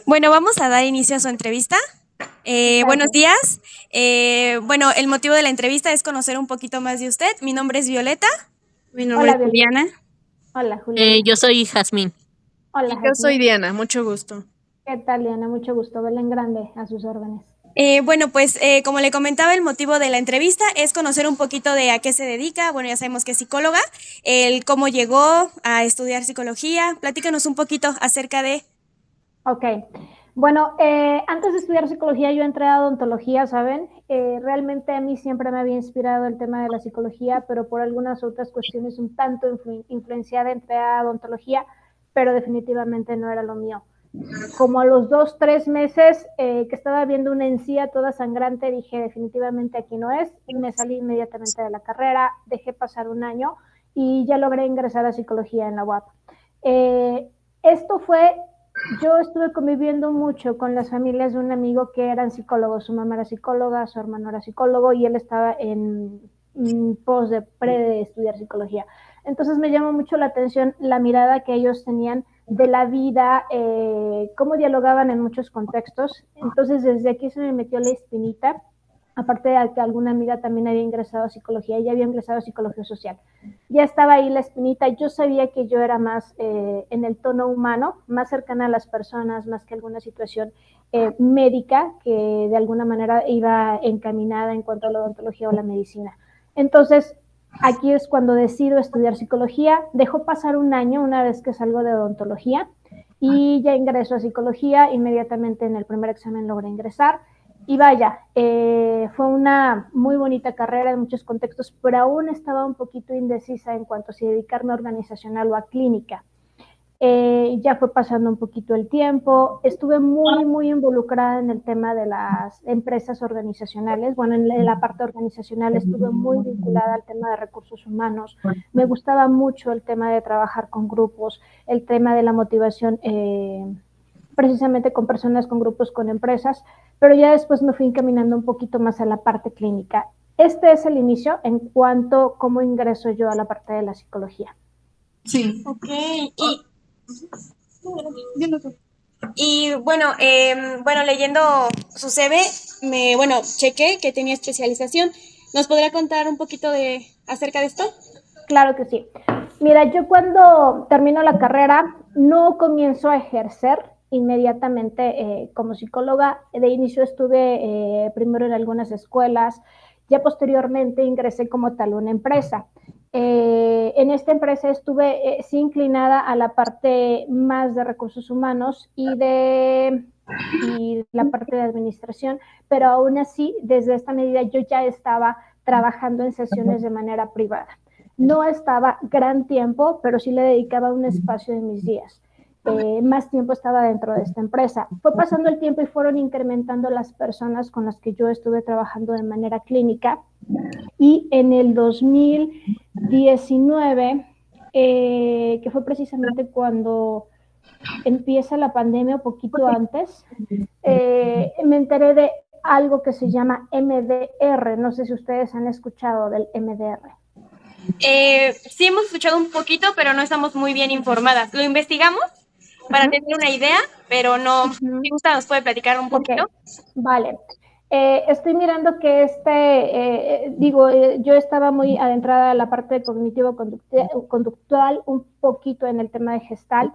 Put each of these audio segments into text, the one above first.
Bueno, vamos a dar inicio a su entrevista. Buenos días. Bueno, el motivo de la entrevista es conocer un poquito más de usted. Mi nombre es Violeta. Mi nombre Hola, es Juliana. Hola, Juliana. Yo soy Jazmín. Hola, Yo soy Diana, mucho gusto. ¿Qué tal, Diana? Mucho gusto. Belén Grande, a sus órdenes. Bueno, pues como le comentaba, el motivo de la entrevista es conocer un poquito de a qué se dedica. Bueno, ya sabemos que es psicóloga, el cómo llegó a estudiar psicología. Platícanos un poquito acerca de... Ok. Bueno, antes de estudiar psicología yo entré a odontología, ¿saben? Realmente a mí siempre me había inspirado el tema de la psicología, pero por algunas otras cuestiones un tanto influenciada entré a odontología, pero definitivamente no era lo mío. Como a los 2, 3 meses que estaba viendo una encía toda sangrante, dije definitivamente aquí no es, y me salí inmediatamente de la carrera, dejé pasar un año y ya logré ingresar a psicología en la UAP. Esto fue, yo estuve conviviendo mucho con las familias de un amigo que eran psicólogos, su mamá era psicóloga, su hermano era psicólogo y él estaba en pos de estudiar psicología. Entonces me llamó mucho la atención la mirada que ellos tenían de la vida, cómo dialogaban en muchos contextos. Entonces desde aquí se me metió la espinita, aparte de que alguna amiga también había ingresado a psicología, ella había ingresado a psicología social. Ya estaba ahí la espinita, yo sabía que yo era más en el tono humano, más cercana a las personas, más que alguna situación médica que de alguna manera iba encaminada en cuanto a la odontología o la medicina. Entonces, aquí es cuando decido estudiar psicología, dejo pasar un año una vez que salgo de odontología y ya ingreso a psicología, inmediatamente en el primer examen logré ingresar y vaya, fue una muy bonita carrera en muchos contextos, pero aún estaba un poquito indecisa en cuanto a si dedicarme a organizacional o a clínica. Ya fue pasando un poquito el tiempo, estuve muy involucrada en el tema de las empresas organizacionales, bueno, en la parte organizacional estuve muy vinculada al tema de recursos humanos, me gustaba mucho el tema de trabajar con grupos, el tema de la motivación precisamente con personas, con grupos, con empresas, pero ya después me fui encaminando un poquito más a la parte clínica. Este es el inicio en cuanto a cómo ingreso yo a la parte de la psicología. Sí. Ok, y bueno, leyendo su CV, chequé que tenía especialización. ¿Nos podrá contar un poquito acerca de esto? Claro que sí. Mira, yo cuando termino la carrera no comienzo a ejercer inmediatamente como psicóloga. De inicio estuve primero en algunas escuelas, ya posteriormente ingresé como tal a una empresa. En esta empresa estuve sí inclinada a la parte más de recursos humanos y la parte de administración, pero aún así, desde esta medida yo ya estaba trabajando en sesiones de manera privada. No estaba gran tiempo, pero sí le dedicaba un espacio de mis días. Más tiempo estaba dentro de esta empresa. Fue pasando el tiempo y fueron incrementando las personas con las que yo estuve trabajando de manera clínica. Y en el 2019, que fue precisamente cuando empieza la pandemia, un poquito antes, me enteré de algo que se llama MDR. No sé si ustedes han escuchado del MDR. Sí hemos escuchado un poquito, pero no estamos muy bien informadas. Lo investigamos para tener una idea, pero no. Si gusta, nos puede platicar un poquito. Okay. Vale. Estoy mirando que yo estaba muy adentrada en la parte de cognitivo-conductual, un poquito en el tema de gestal,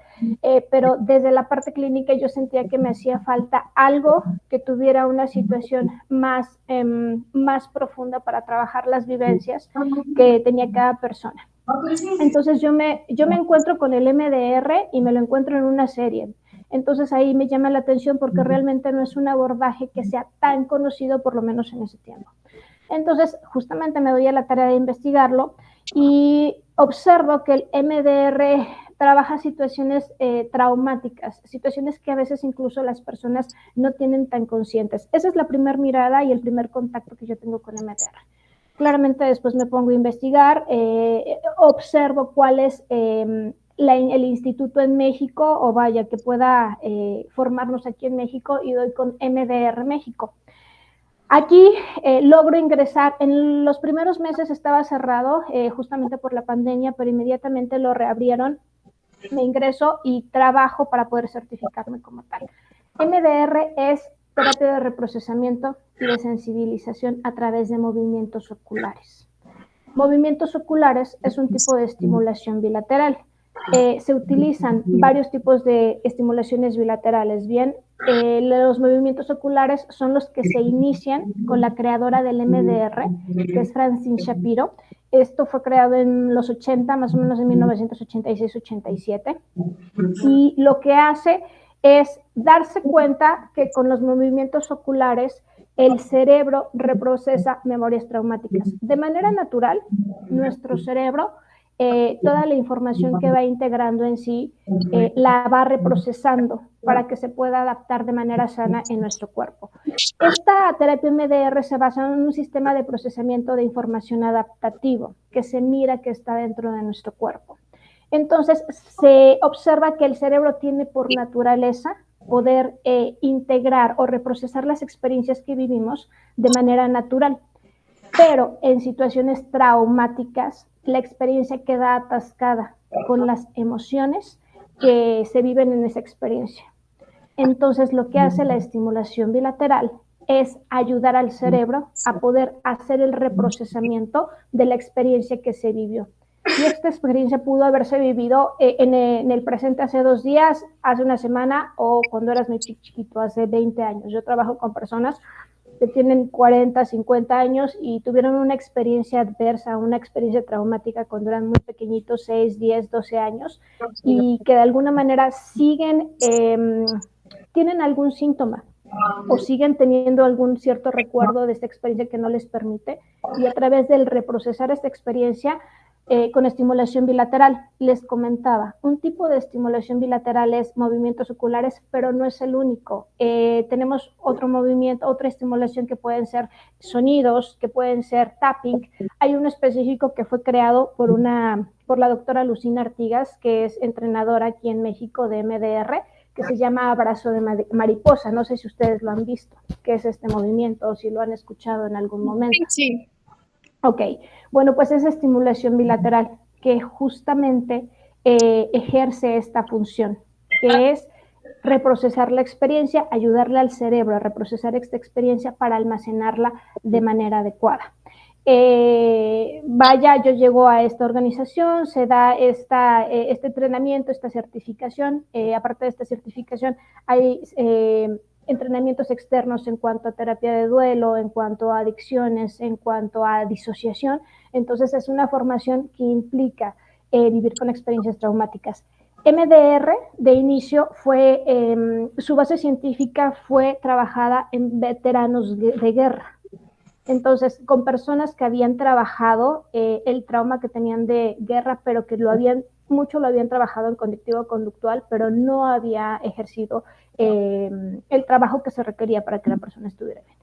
pero desde la parte clínica yo sentía que me hacía falta algo que tuviera una situación más profunda para trabajar las vivencias que tenía cada persona. Entonces yo me encuentro con el MDR y me lo encuentro en una serie. Entonces ahí me llama la atención porque realmente no es un abordaje que sea tan conocido, por lo menos en ese tiempo. Entonces justamente me doy a la tarea de investigarlo y observo que el MDR trabaja situaciones traumáticas, situaciones que a veces incluso las personas no tienen tan conscientes. Esa es la primera mirada y el primer contacto que yo tengo con MDR. Claramente después me pongo a investigar, observo cuáles el instituto en México, o vaya, que pueda formarnos aquí en México, y doy con MDR México. Aquí logro ingresar. En los primeros meses estaba cerrado justamente por la pandemia, pero inmediatamente lo reabrieron. Me ingreso y trabajo para poder certificarme como tal. MDR es terapia de reprocesamiento y de sensibilización a través de movimientos oculares. Movimientos oculares es un tipo de estimulación bilateral. Se utilizan varios tipos de estimulaciones bilaterales. Bien, los movimientos oculares son los que se inician con la creadora del MDR, que es Francine Shapiro. Esto fue creado en los 80, más o menos en 1986-87. Y lo que hace es darse cuenta que con los movimientos oculares el cerebro reprocesa memorias traumáticas. De manera natural, nuestro cerebro, toda la información que va integrando en sí, la va reprocesando para que se pueda adaptar de manera sana en nuestro cuerpo. Esta terapia MDR se basa en un sistema de procesamiento de información adaptativo que se mira que está dentro de nuestro cuerpo. Entonces, se observa que el cerebro tiene por naturaleza poder integrar o reprocesar las experiencias que vivimos de manera natural. Pero en situaciones traumáticas, la experiencia queda atascada con las emociones que se viven en esa experiencia. Entonces, lo que hace la estimulación bilateral es ayudar al cerebro a poder hacer el reprocesamiento de la experiencia que se vivió. Y esta experiencia pudo haberse vivido en el presente hace 2 días, hace una semana, o cuando eras muy chiquito, hace 20 años. Yo trabajo con personas que tienen 40, 50 años y tuvieron una experiencia adversa, una experiencia traumática cuando eran muy pequeñitos, 6, 10, 12 años, y que de alguna manera siguen, tienen algún síntoma o siguen teniendo algún cierto recuerdo de esta experiencia que no les permite, y a través del reprocesar esta experiencia, con estimulación bilateral. Les comentaba, un tipo de estimulación bilateral es movimientos oculares, pero no es el único. Tenemos otro movimiento, otra estimulación que pueden ser sonidos, que pueden ser tapping. Hay uno específico que fue creado por la doctora Lucina Artigas, que es entrenadora aquí en México de MDR, que se llama abrazo de mariposa. No sé si ustedes lo han visto, qué es este movimiento, o si lo han escuchado en algún momento. Sí. Ok, bueno, pues es estimulación bilateral que justamente ejerce esta función, que es reprocesar la experiencia, ayudarle al cerebro a reprocesar esta experiencia para almacenarla de manera adecuada. Yo llego a esta organización, se da este entrenamiento, esta certificación. Aparte de esta certificación, hay entrenamientos externos en cuanto a terapia de duelo, en cuanto a adicciones, en cuanto a disociación. Entonces es una formación que implica vivir con experiencias traumáticas. MDR de inicio su base científica fue trabajada en veteranos de guerra. Entonces, con personas que habían trabajado el trauma que tenían de guerra, pero que mucho lo habían trabajado en conductivo conductual, pero no había ejercido el trabajo que se requería para que la persona estuviera bien.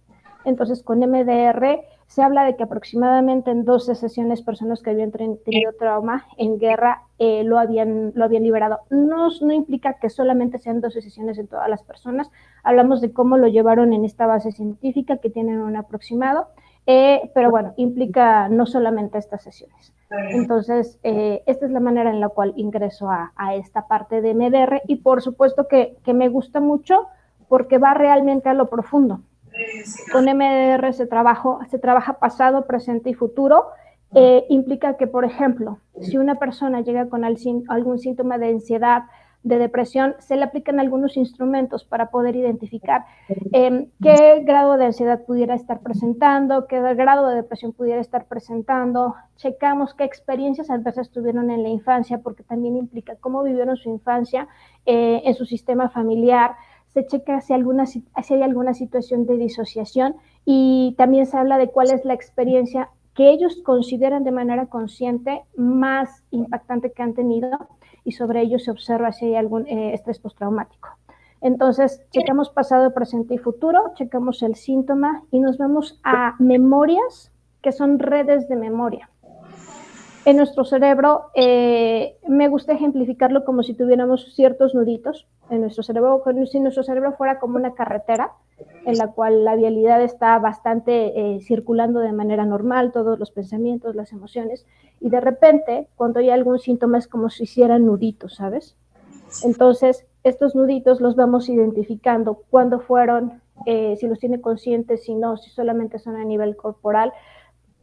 Entonces, con MDR se habla de que aproximadamente en 12 sesiones personas que habían tenido trauma en guerra lo habían liberado. No implica que solamente sean 12 sesiones en todas las personas. Hablamos de cómo lo llevaron en esta base científica, que tienen un aproximado, pero bueno, implica no solamente estas sesiones. Entonces, esta es la manera en la cual ingreso a esta parte de MDR, y por supuesto que me gusta mucho porque va realmente a lo profundo. Con MDR se trabaja pasado, presente y futuro. Implica que, por ejemplo, si una persona llega con algún síntoma de ansiedad, de depresión, se le aplican algunos instrumentos para poder identificar qué grado de ansiedad pudiera estar presentando, qué grado de depresión pudiera estar presentando. Checamos qué experiencias adversas tuvieron en la infancia, porque también implica cómo vivieron su infancia en su sistema familiar. Se checa si hay alguna situación de disociación, y también se habla de cuál es la experiencia que ellos consideran de manera consciente más impactante que han tenido, y sobre ello se observa si hay algún estrés postraumático. Entonces, checamos pasado, presente y futuro, checamos el síntoma y nos vamos a memorias, que son redes de memoria. En nuestro cerebro, me gusta ejemplificarlo como si tuviéramos ciertos nuditos en nuestro cerebro, como si nuestro cerebro fuera como una carretera en la cual la vialidad está bastante circulando de manera normal, todos los pensamientos, las emociones, y de repente, cuando hay algún síntoma, es como si hicieran nuditos, ¿sabes? Entonces, estos nuditos los vamos identificando cuándo fueron, si los tiene conscientes, si no, si solamente son a nivel corporal,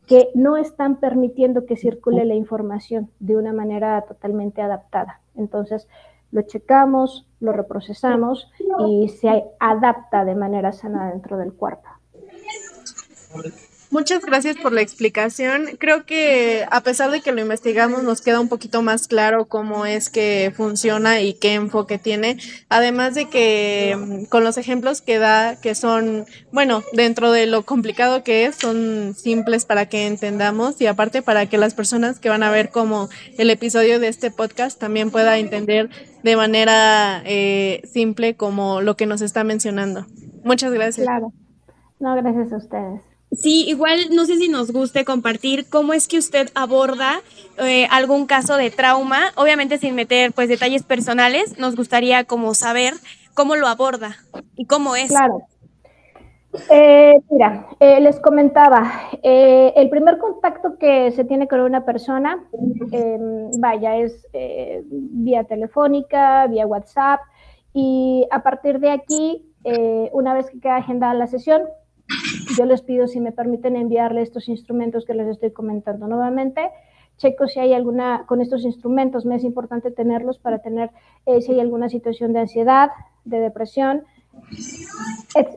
que no están permitiendo que circule la información de una manera totalmente adaptada. Entonces, lo checamos, lo reprocesamos y se adapta de manera sana dentro del cuerpo. Muchas gracias por la explicación. Creo que a pesar de que lo investigamos, nos queda un poquito más claro cómo es que funciona y qué enfoque tiene. Además de que con los ejemplos que da, que son, bueno, dentro de lo complicado que es, son simples para que entendamos y aparte para que las personas que van a ver como el episodio de este podcast también pueda entender de manera simple como lo que nos está mencionando. Muchas gracias. Claro. No, gracias a ustedes. Sí, igual no sé si nos guste compartir cómo es que usted aborda algún caso de trauma, obviamente sin meter pues detalles personales, nos gustaría como saber cómo lo aborda y cómo es. Claro. Mira, les comentaba, el primer contacto que se tiene con una persona, vaya, es vía telefónica, vía WhatsApp, y a partir de aquí, una vez que queda agendada la sesión, yo les pido si me permiten enviarle estos instrumentos que les estoy comentando nuevamente. Checo si hay alguna, con estos instrumentos me es importante tenerlos para tener si hay alguna situación de ansiedad, de depresión,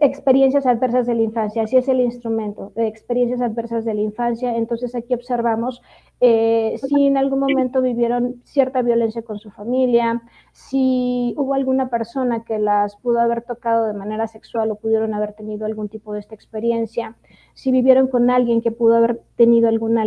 experiencias adversas de la infancia, así es el instrumento, de experiencias adversas de la infancia. Entonces aquí observamos si en algún momento vivieron cierta violencia con su familia, si hubo alguna persona que las pudo haber tocado de manera sexual o pudieron haber tenido algún tipo de esta experiencia, si vivieron con alguien que pudo haber tenido alguna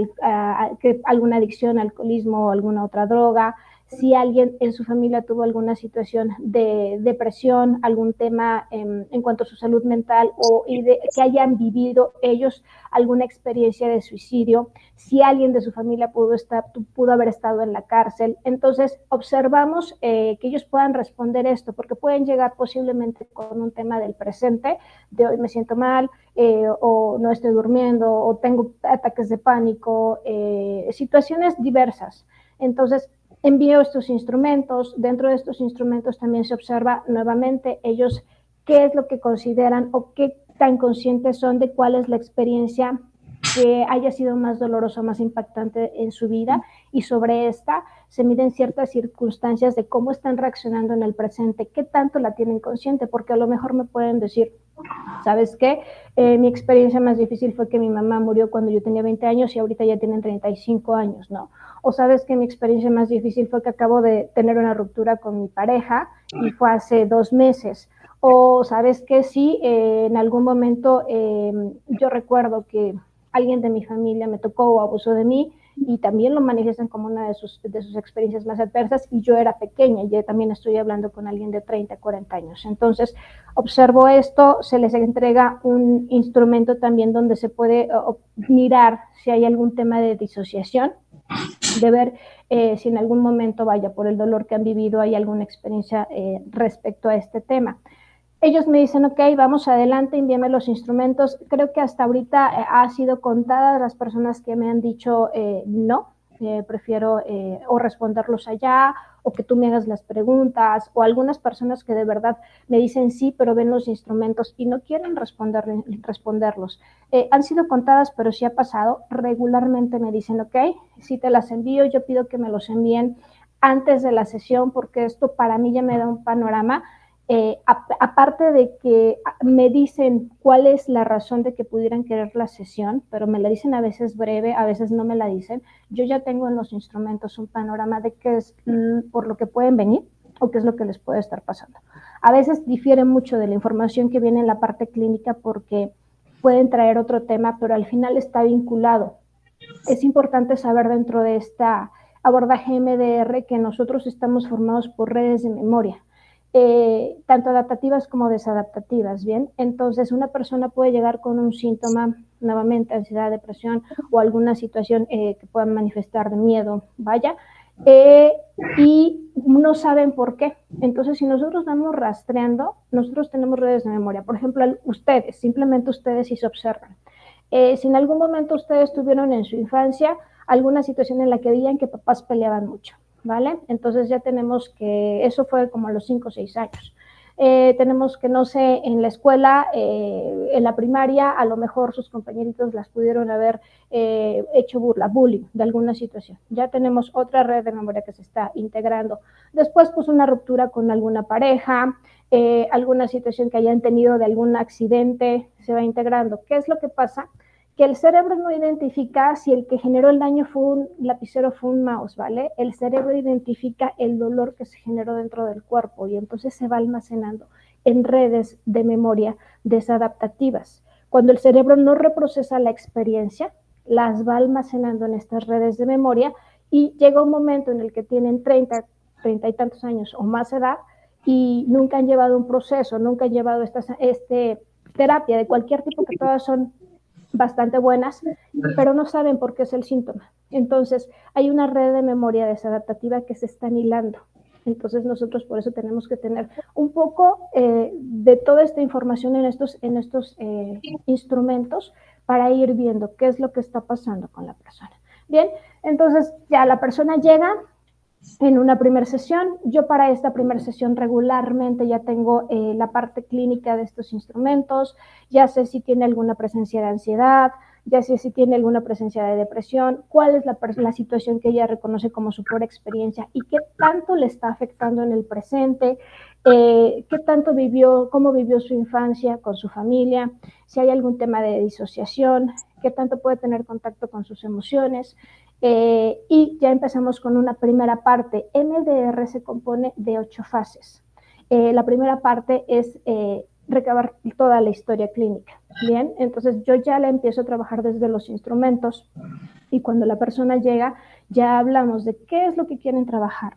adicción, alcoholismo o alguna otra droga, si alguien en su familia tuvo alguna situación de depresión, algún tema en cuanto a su salud mental o que hayan vivido ellos alguna experiencia de suicidio, si alguien de su familia pudo haber estado en la cárcel. Entonces, observamos que ellos puedan responder esto, porque pueden llegar posiblemente con un tema del presente, de hoy me siento mal, o no estoy durmiendo, o tengo ataques de pánico, situaciones diversas. Entonces, envío estos instrumentos. Dentro de estos instrumentos también se observa nuevamente ellos qué es lo que consideran o qué tan conscientes son de cuál es la experiencia que haya sido más dolorosa, más impactante en su vida, y sobre esta se miden ciertas circunstancias de cómo están reaccionando en el presente, qué tanto la tienen consciente, porque a lo mejor me pueden decir, ¿sabes qué? Mi experiencia más difícil fue que mi mamá murió cuando yo tenía 20 años y ahorita ya tienen 35 años, ¿no? O sabes que mi experiencia más difícil fue que acabo de tener una ruptura con mi pareja y fue hace 2 meses. O sabes que sí, en algún momento yo recuerdo que alguien de mi familia me tocó o abusó de mí y también lo manifiestan como una de sus experiencias más adversas, y yo era pequeña, yo también estoy hablando con alguien de 30, 40 años. Entonces, observo esto, se les entrega un instrumento también donde se puede mirar si hay algún tema de disociación, de ver si en algún momento, vaya, por el dolor que han vivido, hay alguna experiencia respecto a este tema. Ellos me dicen, ok, vamos adelante, envíame los instrumentos. Creo que hasta ahorita ha sido contadas las personas que me han dicho no, prefiero o responderlos allá, o que tú me hagas las preguntas, o algunas personas que de verdad me dicen sí, pero ven los instrumentos y no quieren responderlos. Han sido contadas, pero sí ha pasado. Regularmente me dicen, ok, si te las envío, yo pido que me los envíen antes de la sesión, porque esto para mí ya me da un panorama. Aparte de que me dicen cuál es la razón de que pudieran querer la sesión, pero me la dicen a veces breve, a veces no me la dicen, yo ya tengo en los instrumentos un panorama de qué es por lo que pueden venir o qué es lo que les puede estar pasando. A veces difiere mucho de la información que viene en la parte clínica porque pueden traer otro tema, pero al final está vinculado. Es importante saber dentro de esta abordaje MDR que nosotros estamos formados por redes de memoria. tanto adaptativas como desadaptativas, ¿bien? Entonces, una persona puede llegar con un síntoma, nuevamente, ansiedad, depresión o alguna situación que pueda manifestar de miedo, vaya, y no saben por qué. Entonces, si nosotros vamos rastreando, nosotros tenemos redes de memoria. Por ejemplo, ustedes, simplemente ustedes si se observan. Si en algún momento ustedes tuvieron en su infancia alguna situación en la que veían que papás peleaban mucho, ¿vale? Entonces ya tenemos que, eso fue como a los 5 o 6 años. Tenemos que, no sé, en la escuela, en la primaria, a lo mejor sus compañeritos las pudieron haber hecho burla, bullying de alguna situación. Ya tenemos otra red de memoria que se está integrando. Después, pues una ruptura con alguna pareja, alguna situación que hayan tenido de algún accidente, se va integrando. ¿Qué es lo que pasa? Que el cerebro no identifica si el que generó el daño fue un lapicero, fue un mouse, ¿vale? El cerebro identifica el dolor que se generó dentro del cuerpo y entonces se va almacenando en redes de memoria desadaptativas. Cuando el cerebro no reprocesa la experiencia, las va almacenando en estas redes de memoria y llega un momento en el que tienen 30 y tantos años o más edad y nunca han llevado un proceso, nunca han llevado terapia de cualquier tipo, que todas son bastante buenas, pero no saben por qué es el síntoma. Entonces, hay una red de memoria desadaptativa que se está hilando. Entonces, nosotros por eso tenemos que tener un poco de toda esta información en estos instrumentos para ir viendo qué es lo que está pasando con la persona. Bien, entonces ya la persona llega en una primera sesión. Yo para esta primera sesión regularmente ya tengo la parte clínica de estos instrumentos, ya sé si tiene alguna presencia de ansiedad, ya sé si tiene alguna presencia de depresión, cuál es la situación que ella reconoce como su peor experiencia y qué tanto le está afectando en el presente, qué tanto vivió, cómo vivió su infancia con su familia, si hay algún tema de disociación, qué tanto puede tener contacto con sus emociones. Y ya empezamos con una primera parte. MDR se compone de 8 fases. La primera parte es recabar toda la historia clínica. Bien, entonces yo ya la empiezo a trabajar desde los instrumentos y cuando la persona llega ya hablamos de qué es lo que quieren trabajar,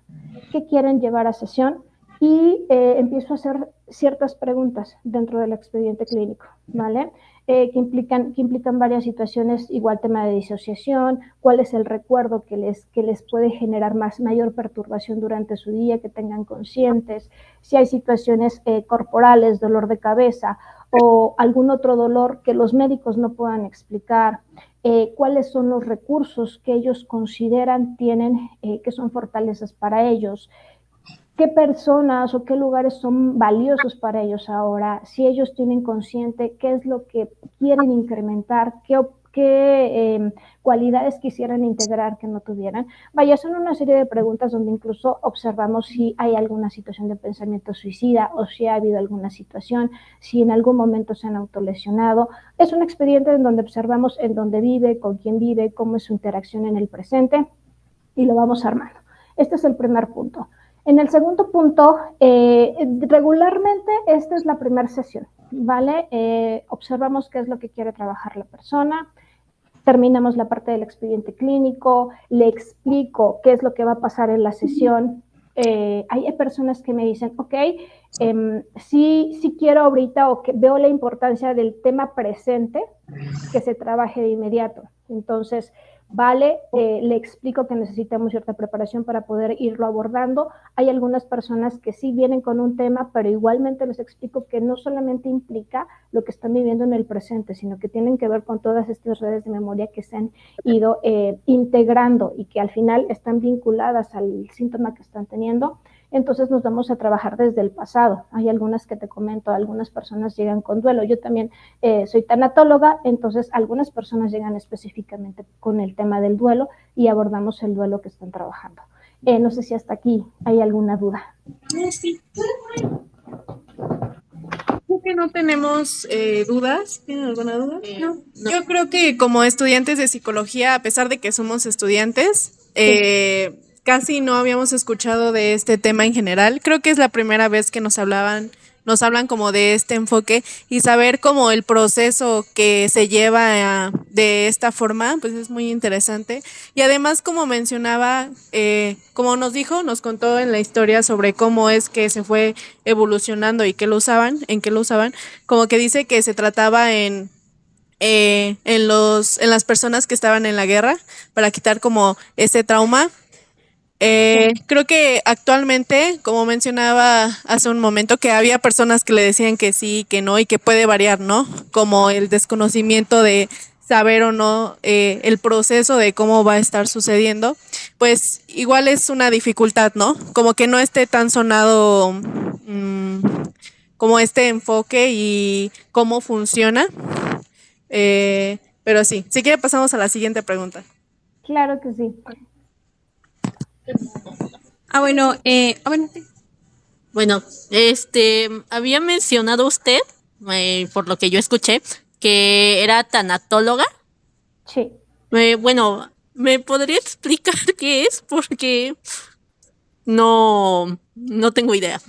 qué quieren llevar a sesión y empiezo a hacer ciertas preguntas dentro del expediente clínico, ¿vale? Que implican varias situaciones, igual tema de disociación, cuál es el recuerdo que les puede generar mayor perturbación durante su día, que tengan conscientes, si hay situaciones corporales, dolor de cabeza o algún otro dolor que los médicos no puedan explicar, cuáles son los recursos que ellos consideran tienen, que son fortalezas para ellos, qué personas o qué lugares son valiosos para ellos ahora, si ellos tienen consciente qué es lo que quieren incrementar, qué cualidades quisieran integrar que no tuvieran. Vaya, son una serie de preguntas donde incluso observamos si hay alguna situación de pensamiento suicida o si ha habido alguna situación, si en algún momento se han autolesionado. Es un expediente en donde observamos en dónde vive, con quién vive, cómo es su interacción en el presente y lo vamos armando. Este es el primer punto. En el segundo punto, regularmente esta es la primera sesión, ¿vale? Observamos qué es lo que quiere trabajar la persona, terminamos la parte del expediente clínico, le explico qué es lo que va a pasar en la sesión. Hay personas que me dicen, ok, sí quiero ahorita o que veo la importancia del tema presente, que se trabaje de inmediato. Entonces, vale, le explico que necesitamos cierta preparación para poder irlo abordando. Hay algunas personas que sí vienen con un tema, pero igualmente les explico que no solamente implica lo que están viviendo en el presente, sino que tienen que ver con todas estas redes de memoria que se han ido integrando y que al final están vinculadas al síntoma que están teniendo. Entonces nos vamos a trabajar desde el pasado. Hay algunas que te comento, algunas personas llegan con duelo. Yo también soy tanatóloga, entonces algunas personas llegan específicamente con el tema del duelo y abordamos el duelo que están trabajando. No sé si hasta aquí hay alguna duda. Sí. Creo que no tenemos dudas. ¿Tienen alguna duda? No. Yo creo que como estudiantes de psicología, a pesar de que somos estudiantes, casi no habíamos escuchado de este tema en general. Creo que es la primera vez que nos hablaban nos hablan como de este enfoque y saber como el proceso que se lleva de esta forma, pues es muy interesante. Y además, como mencionaba, como nos contó en la historia sobre cómo es que se fue evolucionando y en qué lo usaban, como que dice que se trataba en las personas que estaban en la guerra para quitar como ese trauma. Creo que actualmente, como mencionaba hace un momento, que había personas que le decían que sí, que no y que puede variar, ¿no? Como el desconocimiento de saber o no el proceso de cómo va a estar sucediendo, pues igual es una dificultad, ¿no? Como que no esté tan sonado como este enfoque y cómo funciona. Pero sí, si quiere pasamos a la siguiente pregunta. Claro que sí. Bueno, Bueno, había mencionado usted, por lo que yo escuché, que era tanatóloga. Sí. Bueno, ¿me podría explicar qué es? Porque no tengo idea.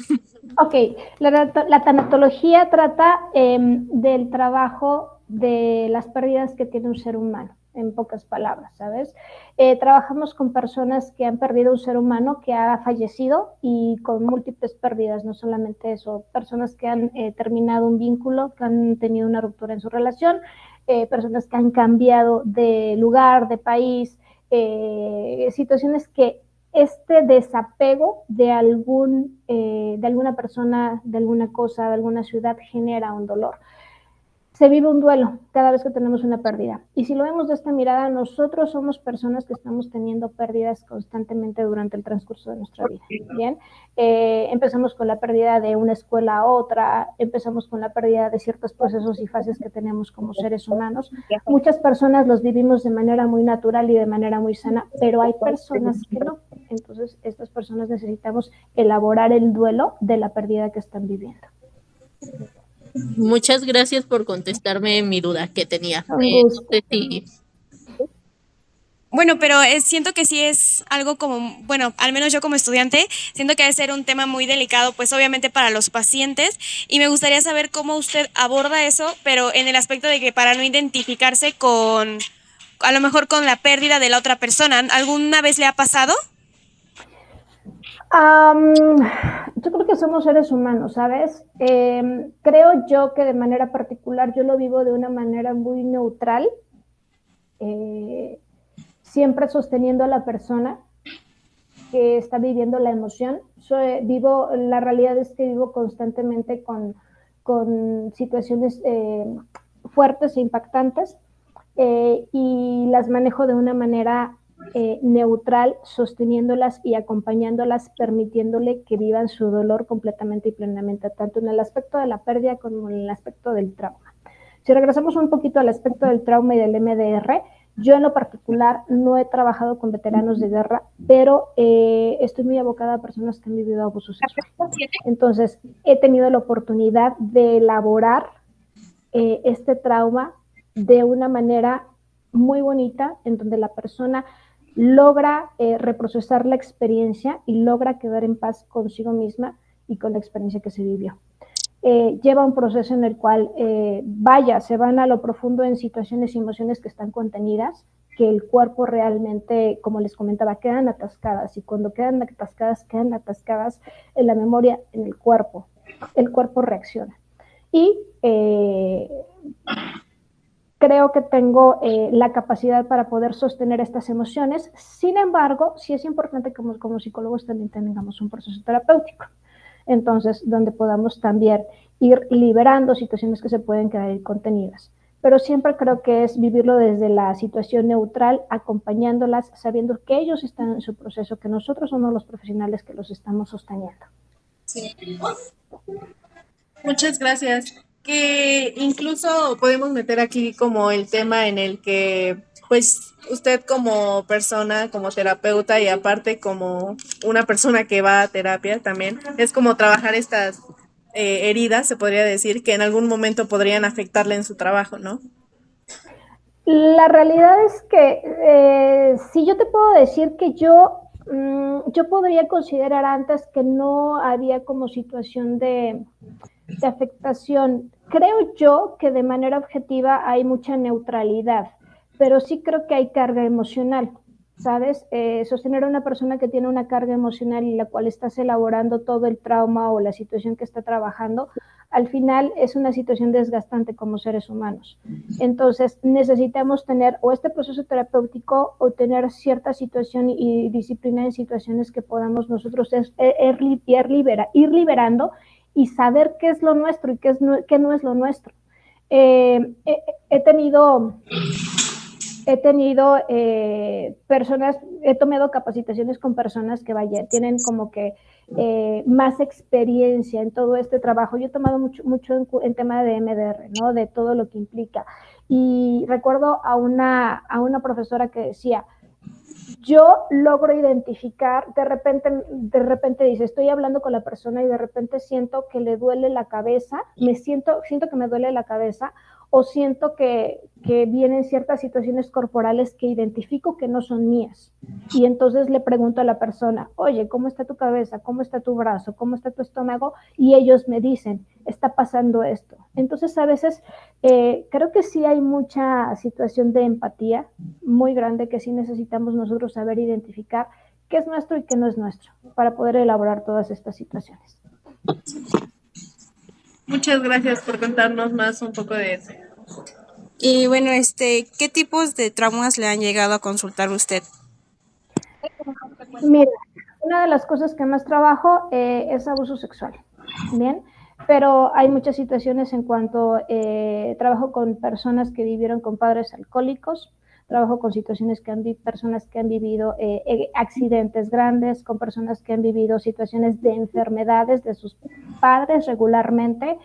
Ok, la tanatología trata del trabajo de las pérdidas que tiene un ser humano, en pocas palabras, ¿sabes? Trabajamos con personas que han perdido un ser humano que ha fallecido y con múltiples pérdidas, no solamente eso, personas que han terminado un vínculo, que han tenido una ruptura en su relación, personas que han cambiado de lugar, de país, situaciones que este desapego de alguna persona, de alguna cosa, de alguna ciudad genera un dolor. Se vive un duelo cada vez que tenemos una pérdida. Y si lo vemos de esta mirada, nosotros somos personas que estamos teniendo pérdidas constantemente durante el transcurso de nuestra vida. Bien, empezamos con la pérdida de una escuela a otra, empezamos con la pérdida de ciertos procesos y fases que tenemos como seres humanos. Muchas personas los vivimos de manera muy natural y de manera muy sana, pero hay personas que no. Entonces, estas personas necesitamos elaborar el duelo de la pérdida que están viviendo. Muchas gracias por contestarme mi duda que tenía. Un No gusto. sé si bueno, pero siento que sí es algo como, bueno, al menos yo como estudiante, siento que debe ser un tema muy delicado, pues obviamente para los pacientes, y me gustaría saber cómo usted aborda eso, pero en el aspecto de que para no identificarse con, a lo mejor con la pérdida de la otra persona, ¿alguna vez le ha pasado? Yo creo que somos seres humanos, ¿sabes? Creo yo que de manera particular yo lo vivo de una manera muy neutral, siempre sosteniendo a la persona que está viviendo la emoción. La realidad es que vivo constantemente con situaciones fuertes e impactantes y las manejo de una manera neutral, sosteniéndolas y acompañándolas, permitiéndole que vivan su dolor completamente y plenamente, tanto en el aspecto de la pérdida como en el aspecto del trauma. Si regresamos un poquito al aspecto del trauma y del MDR, yo en lo particular no he trabajado con veteranos de guerra, pero estoy muy abocada a personas que han vivido abuso sexual. Entonces, he tenido la oportunidad de elaborar este trauma de una manera muy bonita, en donde la persona logra reprocesar la experiencia y logra quedar en paz consigo misma y con la experiencia que se vivió. Lleva un proceso en el cual, se van a lo profundo en situaciones y emociones que están contenidas, que el cuerpo realmente, como les comentaba, quedan atascadas, y cuando quedan atascadas en la memoria, en el cuerpo reacciona. Y creo que tengo la capacidad para poder sostener estas emociones. Sin embargo, sí es importante que como psicólogos también tengamos un proceso terapéutico. Entonces, donde podamos también ir liberando situaciones que se pueden quedar contenidas. Pero siempre creo que es vivirlo desde la situación neutral, acompañándolas, sabiendo que ellos están en su proceso, que nosotros somos los profesionales que los estamos sosteniendo. Sí. Muchas gracias. Que incluso podemos meter aquí como el tema en el que, pues, usted como persona, como terapeuta y aparte como una persona que va a terapia también, es como trabajar estas heridas, se podría decir, que en algún momento podrían afectarle en su trabajo, ¿no? La realidad es que si yo te puedo decir que yo podría considerar antes que no había como situación de afectación, creo yo que de manera objetiva hay mucha neutralidad, pero sí creo que hay carga emocional. ¿Sabes? Sostener a una persona que tiene una carga emocional y la cual estás elaborando todo el trauma o la situación que está trabajando, al final es una situación desgastante como seres humanos. Entonces, necesitamos tener o este proceso terapéutico o tener cierta situación y disciplina en situaciones que podamos nosotros ir liberando y saber qué es lo nuestro y qué no es lo nuestro. He tenido personas, he tomado capacitaciones con personas que, vaya, tienen como que más experiencia en todo este trabajo. Yo he tomado mucho en tema de MDR, ¿no? De todo lo que implica. Y recuerdo a una profesora que decía, yo logro identificar, de repente dice, estoy hablando con la persona y de repente siento que le duele la cabeza, siento que me duele la cabeza, o siento que vienen ciertas situaciones corporales que identifico que no son mías. Y entonces le pregunto a la persona, oye, ¿cómo está tu cabeza? ¿Cómo está tu brazo? ¿Cómo está tu estómago? Y ellos me dicen, está pasando esto. Entonces a veces creo que sí hay mucha situación de empatía muy grande que sí necesitamos nosotros saber identificar qué es nuestro y qué no es nuestro para poder elaborar todas estas situaciones. Muchas gracias por contarnos más un poco de eso. Y bueno, ¿qué tipos de traumas le han llegado a consultar usted? Mira, una de las cosas que más trabajo es abuso sexual, ¿bien? Pero hay muchas situaciones en cuanto trabajo con personas que vivieron con padres alcohólicos, trabajo con situaciones personas que han vivido accidentes grandes, con personas que han vivido situaciones de enfermedades de sus padres regularmente,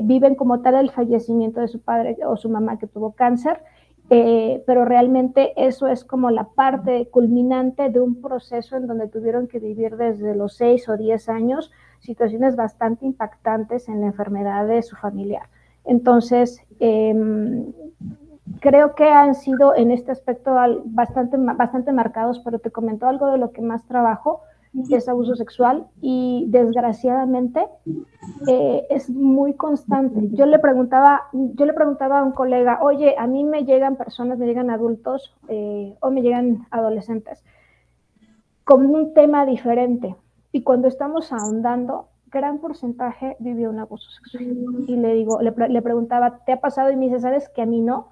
viven como tal el fallecimiento de su padre o su mamá que tuvo cáncer. Pero realmente eso es como la parte culminante de un proceso en donde tuvieron que vivir desde los 6 o 10 años situaciones bastante impactantes en la enfermedad de su familiar. Entonces, creo que han sido en este aspecto bastante marcados, pero te comento algo de lo que más trabajo es abuso sexual y desgraciadamente es muy constante. Yo le preguntaba a un colega, oye, a mí me llegan adultos o me llegan adolescentes con un tema diferente y cuando estamos ahondando, gran porcentaje vivió un abuso sexual. Y le preguntaba, ¿te ha pasado? Y me dice, ¿sabes que a mí no?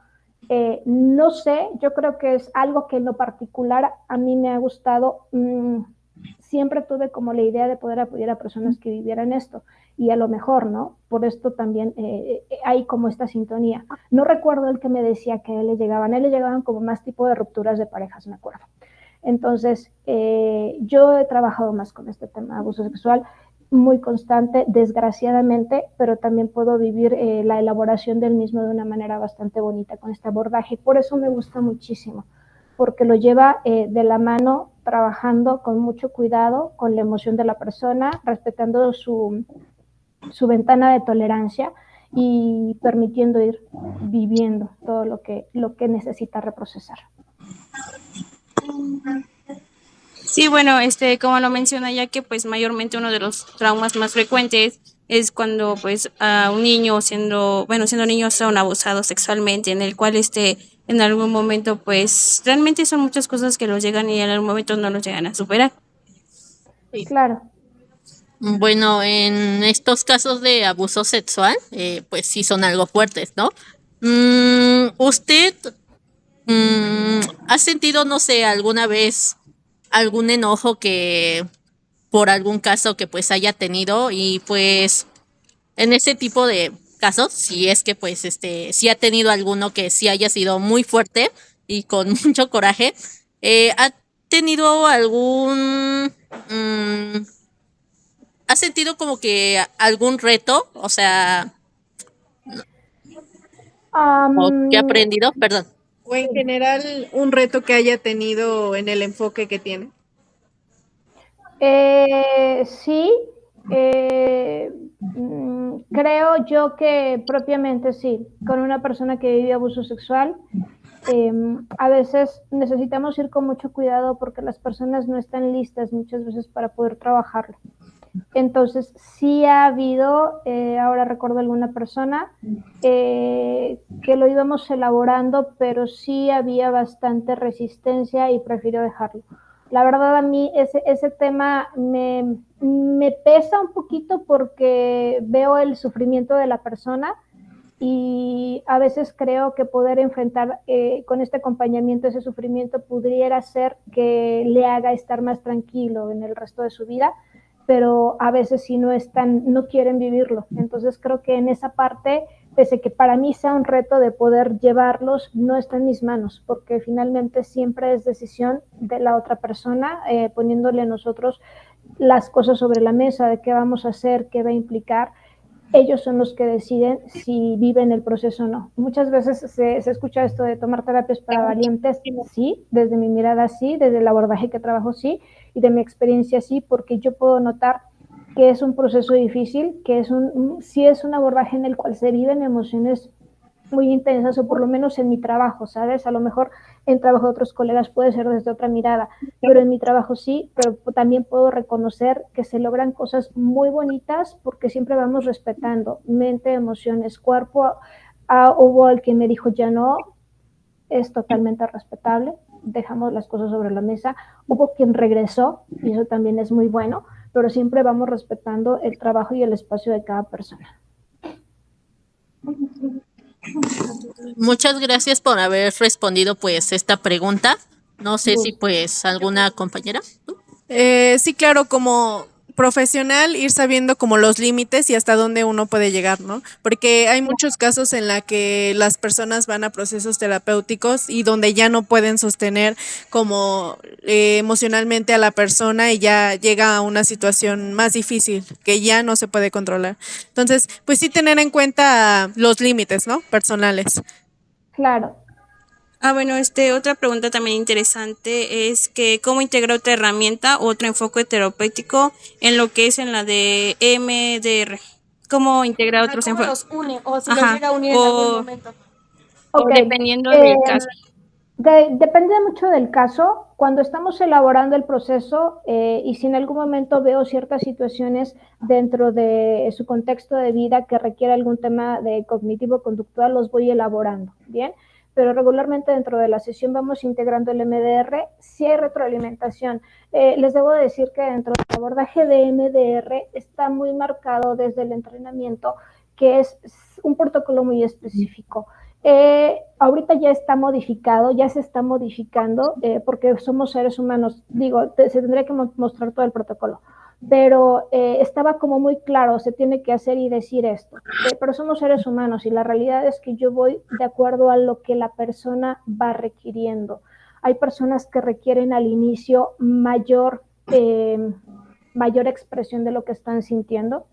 No sé, yo creo que es algo que en lo particular a mí me ha gustado. Siempre tuve como la idea de poder apoyar a personas que vivieran esto y a lo mejor, ¿no? Por esto también hay como esta sintonía. No recuerdo el que me decía que a él le llegaban como más tipo de rupturas de parejas, me acuerdo. Entonces, yo he trabajado más con este tema de abuso sexual, muy constante, desgraciadamente, pero también puedo vivir la elaboración del mismo de una manera bastante bonita con este abordaje. Por eso me gusta muchísimo, porque lo lleva de la mano, trabajando con mucho cuidado, con la emoción de la persona, respetando su ventana de tolerancia y permitiendo ir viviendo todo lo que necesita reprocesar. Sí, bueno, como lo menciona, ya que pues mayormente uno de los traumas más frecuentes es cuando pues a un niño siendo niños son abusados sexualmente, en el cual en algún momento pues realmente son muchas cosas que los llegan y en algún momento no los llegan a superar. Sí. Claro. Bueno, en estos casos de abuso sexual, pues sí son algo fuertes, ¿no? ¿Usted ha sentido, no sé, alguna vez algún enojo que por algún caso que pues haya tenido y pues en ese tipo de casos, si es que pues sí ha tenido alguno que sí haya sido muy fuerte y con mucho coraje, ¿ha tenido ha sentido como que algún reto? O sea, ¿o qué ha aprendido? Perdón. O en general, un reto que haya tenido en el enfoque que tiene. Sí, creo yo que propiamente sí, con una persona que vive abuso sexual, a veces necesitamos ir con mucho cuidado porque las personas no están listas muchas veces para poder trabajarlo. Entonces, sí ha habido, ahora recuerdo alguna persona que lo íbamos elaborando, pero sí había bastante resistencia y prefirió dejarlo. La verdad, a mí ese tema me pesa un poquito porque veo el sufrimiento de la persona y a veces creo que poder enfrentar con este acompañamiento ese sufrimiento pudiera ser que le haga estar más tranquilo en el resto de su vida, pero a veces si no están, no quieren vivirlo. Entonces creo que en esa parte, pese que para mí sea un reto de poder llevarlos, no está en mis manos, porque finalmente siempre es decisión de la otra persona, poniéndole a nosotros las cosas sobre la mesa de qué vamos a hacer, qué va a implicar. Ellos son los que deciden si viven el proceso o no. Muchas veces se escucha esto de tomar terapias para valientes, sí, desde mi mirada sí, desde el abordaje que trabajo sí, y de mi experiencia sí, porque yo puedo notar que es un proceso difícil, que sí es un abordaje en el cual se viven emociones muy intensas, o por lo menos en mi trabajo, ¿sabes? A lo mejor en trabajo de otros colegas puede ser desde otra mirada, pero en mi trabajo sí, pero también puedo reconocer que se logran cosas muy bonitas porque siempre vamos respetando mente, emociones, cuerpo. Hubo el que me dijo ya no, es totalmente respetable, dejamos las cosas sobre la mesa. Hubo quien regresó y eso también es muy bueno, pero siempre vamos respetando el trabajo y el espacio de cada persona. Muchas gracias por haber respondido pues esta pregunta. No sé si pues alguna compañera. Sí, claro, como profesional ir sabiendo como los límites y hasta dónde uno puede llegar, ¿no? Porque hay muchos casos en la que las personas van a procesos terapéuticos y donde ya no pueden sostener como emocionalmente a la persona y ya llega a una situación más difícil que ya no se puede controlar. Entonces, pues sí tener en cuenta los límites, ¿no? Personales. Claro. Bueno, otra pregunta también interesante es que cómo integra otra herramienta o otro enfoque terapéutico en lo que es en la de MDR. ¿Cómo integrar otros ¿Cómo enfoques? los une o si los Ajá. llega a unir en algún momento? O Ok. dependiendo del caso. Depende mucho del caso. Cuando estamos elaborando el proceso y si en algún momento veo ciertas situaciones dentro de su contexto de vida que requiere algún tema de cognitivo-conductual, los voy elaborando, ¿bien? Pero regularmente dentro de la sesión vamos integrando el MDR, si hay retroalimentación. Les debo decir que dentro del abordaje de MDR está muy marcado desde el entrenamiento, que es un protocolo muy específico. Ahorita ya está modificado, ya se está modificando, porque somos seres humanos, digo, se tendría que mostrar todo el protocolo, pero estaba como muy claro, se tiene que hacer y decir esto, pero somos seres humanos y la realidad es que yo voy de acuerdo a lo que la persona va requiriendo. Hay personas que requieren al inicio mayor expresión de lo que están sintiendo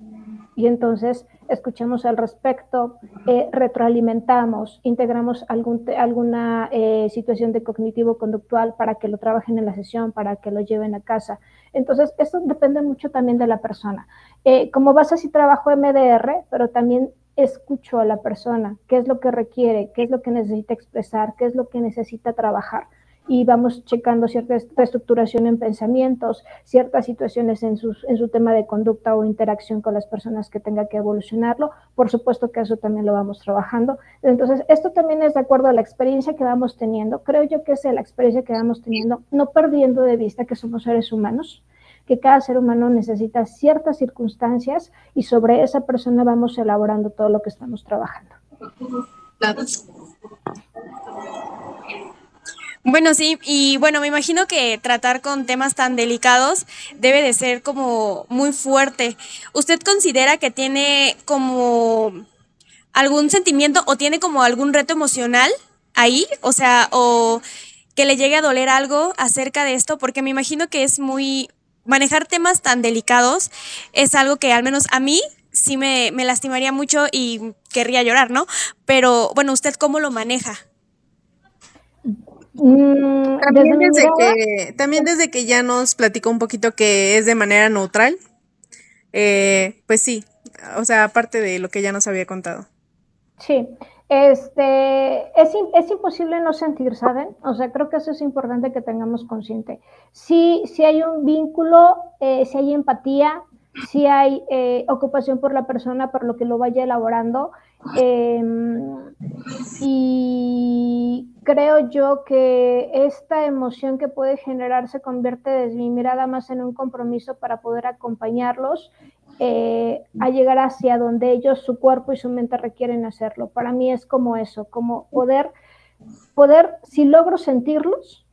y entonces escuchamos al respecto, retroalimentamos, integramos alguna situación de cognitivo-conductual para que lo trabajen en la sesión, para que lo lleven a casa. Entonces, esto depende mucho también de la persona. Como base sí trabajo MDR, pero también escucho a la persona, qué es lo que requiere, qué es lo que necesita expresar, qué es lo que necesita trabajar. Y vamos checando cierta reestructuración en pensamientos, ciertas situaciones en su tema de conducta o interacción con las personas que tenga que evolucionarlo. Por supuesto que eso también lo vamos trabajando. Entonces, esto también es de acuerdo a la experiencia que vamos teniendo. Creo yo que es la experiencia que vamos teniendo, no perdiendo de vista que somos seres humanos, que cada ser humano necesita ciertas circunstancias y sobre esa persona vamos elaborando todo lo que estamos trabajando. Bueno, sí, y bueno, me imagino que tratar con temas tan delicados debe de ser como muy fuerte. ¿Usted considera que tiene como algún sentimiento o tiene como algún reto emocional ahí? O sea, o que le llegue a doler algo acerca de esto, porque me imagino que es muy... Manejar temas tan delicados es algo que al menos a mí sí me lastimaría mucho y querría llorar, ¿no? Pero bueno, ¿usted cómo lo maneja? También desde que ya nos platicó un poquito que es de manera neutral, pues sí, o sea, aparte de lo que ya nos había contado. Sí, es imposible no sentir, ¿saben? O sea, creo que eso es importante que tengamos consciente. Sí hay un vínculo, sí hay empatía, sí hay ocupación por la persona, por lo que lo vaya elaborando. Y creo yo que esta emoción que puede generar se convierte desde mi mirada más en un compromiso para poder acompañarlos a llegar hacia donde ellos, su cuerpo y su mente requieren hacerlo. Para mí es como eso, como poder, si logro sentirlos,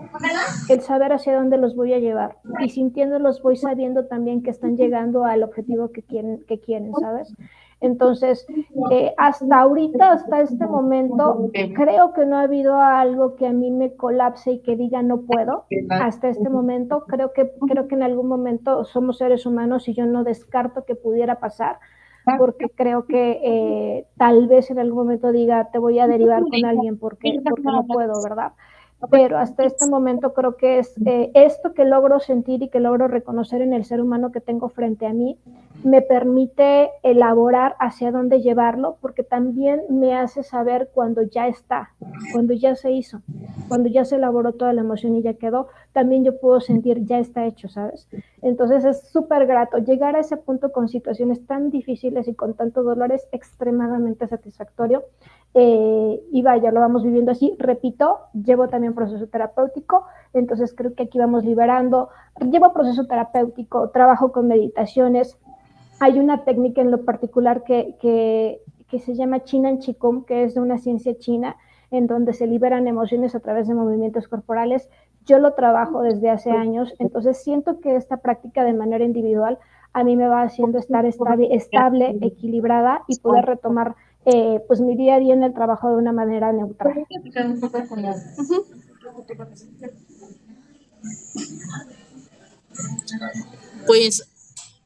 el saber hacia dónde los voy a llevar. Y sintiéndolos voy sabiendo también que están llegando al objetivo que quieren, ¿sabes? Entonces, hasta ahorita, hasta este momento, creo que no ha habido algo que a mí me colapse y que diga no puedo. Hasta este momento, creo que en algún momento somos seres humanos y yo no descarto que pudiera pasar, porque creo que tal vez en algún momento diga te voy a derivar con alguien porque no puedo, ¿verdad? Pero hasta este momento creo que es esto que logro sentir y que logro reconocer en el ser humano que tengo frente a mí, me permite elaborar hacia dónde llevarlo, porque también me hace saber cuando ya está, cuando ya se hizo, cuando ya se elaboró toda la emoción y ya quedó, también yo puedo sentir ya está hecho, ¿sabes? Entonces es súper grato. Llegar a ese punto con situaciones tan difíciles y con tanto dolor es extremadamente satisfactorio. Y vaya, lo vamos viviendo así. Repito, llevo también proceso terapéutico, entonces creo que aquí vamos liberando. Llevo proceso terapéutico, trabajo con meditaciones. Hay una técnica en lo particular que se llama Chinan Chikung, que es de una ciencia china, en donde se liberan emociones a través de movimientos corporales. Yo lo trabajo desde hace años, entonces siento que esta práctica de manera individual a mí me va haciendo estar estable, equilibrada y poder retomar pues mi día a día en el trabajo de una manera neutral. Pues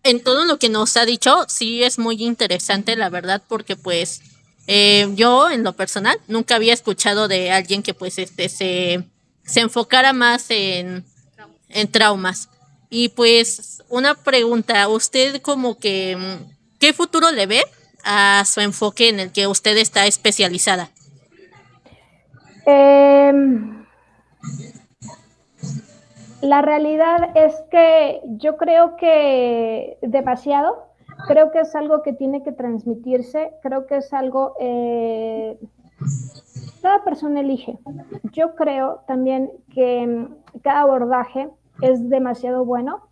en todo lo que nos ha dicho, sí es muy interesante, la verdad, porque pues yo en lo personal nunca había escuchado de alguien que pues se enfocara más en traumas. Y pues una pregunta, ¿usted como que qué futuro le ve a su enfoque en el que usted está especializada? La realidad es que yo creo que demasiado, creo que es algo que tiene que transmitirse, creo que es algo, cada persona elige. Yo creo también que cada abordaje es demasiado bueno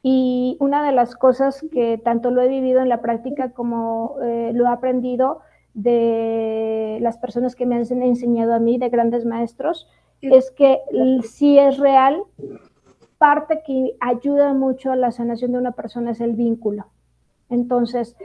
y una de las cosas que tanto lo he vivido en la práctica como lo he aprendido de las personas que me han enseñado a mí, de grandes maestros, es que si es real, parte que ayuda mucho a la sanación de una persona es el vínculo. Entonces,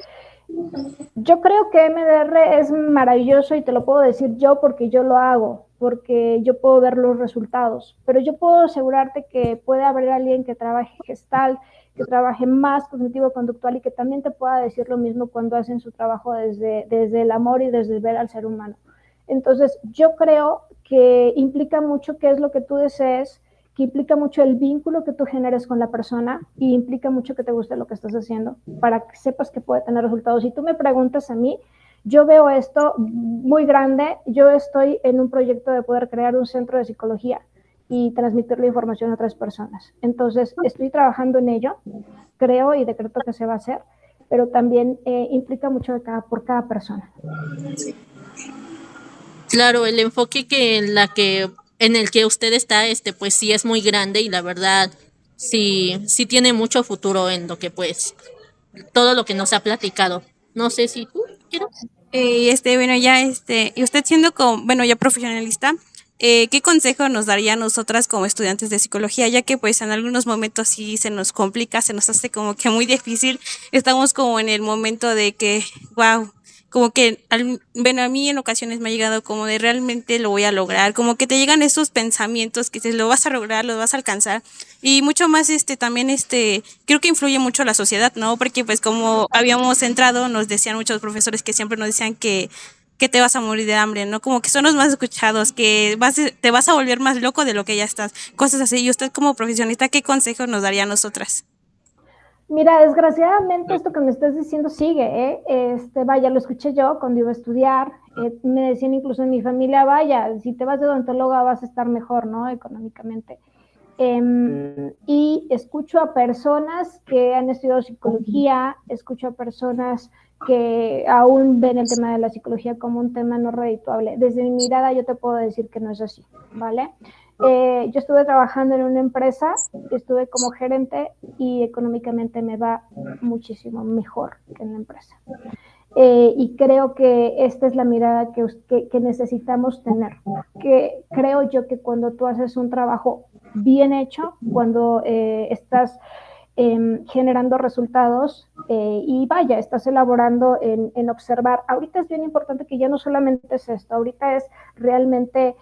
yo creo que MDR es maravilloso y te lo puedo decir yo porque yo lo hago, porque yo puedo ver los resultados, pero yo puedo asegurarte que puede haber alguien que trabaje gestal, que trabaje más cognitivo-conductual y que también te pueda decir lo mismo cuando hacen su trabajo desde el amor y desde ver al ser humano. Entonces, yo creo que implica mucho qué es lo que tú desees, que implica mucho el vínculo que tú generes con la persona y implica mucho que te guste lo que estás haciendo para que sepas que puede tener resultados. Si tú me preguntas a mí, yo veo esto muy grande. Yo estoy en un proyecto de poder crear un centro de psicología y transmitir la información a otras personas. Entonces, estoy trabajando en ello, creo y decreto que se va a hacer, pero también implica mucho por cada persona. Claro, el enfoque en el que usted está, pues sí es muy grande y la verdad sí tiene mucho futuro en lo que pues todo lo que nos ha platicado. No sé si tú quieres. Bueno, ya, y usted siendo como, bueno, ya profesionalista, ¿qué consejo nos daría a nosotras como estudiantes de psicología? Ya que pues en algunos momentos sí se nos complica, se nos hace como que muy difícil, estamos como en el momento de que, wow, como que, bueno, a mí en ocasiones me ha llegado como de realmente lo voy a lograr, como que te llegan esos pensamientos que dices, lo vas a lograr, lo vas a alcanzar, y mucho más, también, creo que influye mucho la sociedad, ¿no? Porque pues como habíamos entrado, nos decían muchos profesores que siempre nos decían que te vas a morir de hambre, ¿no? Como que son los más escuchados, que te vas a volver más loco de lo que ya estás, cosas así. Y usted como profesionista, ¿qué consejo nos daría a nosotras? Mira, desgraciadamente esto que me estás diciendo sigue, vaya, lo escuché yo cuando iba a estudiar, me decían incluso en mi familia, vaya, si te vas de odontóloga vas a estar mejor, ¿no? Económicamente. Y escucho a personas que han estudiado psicología, escucho a personas que aún ven el tema de la psicología como un tema no redituable. Desde mi mirada yo te puedo decir que no es así, ¿vale? Yo estuve trabajando en una empresa, estuve como gerente y económicamente me va muchísimo mejor que en la empresa. Y creo que esta es la mirada que necesitamos tener. Que creo yo que cuando tú haces un trabajo bien hecho, cuando estás generando resultados y vaya, estás elaborando en observar. Ahorita es bien importante que ya no solamente es esto, ahorita es realmente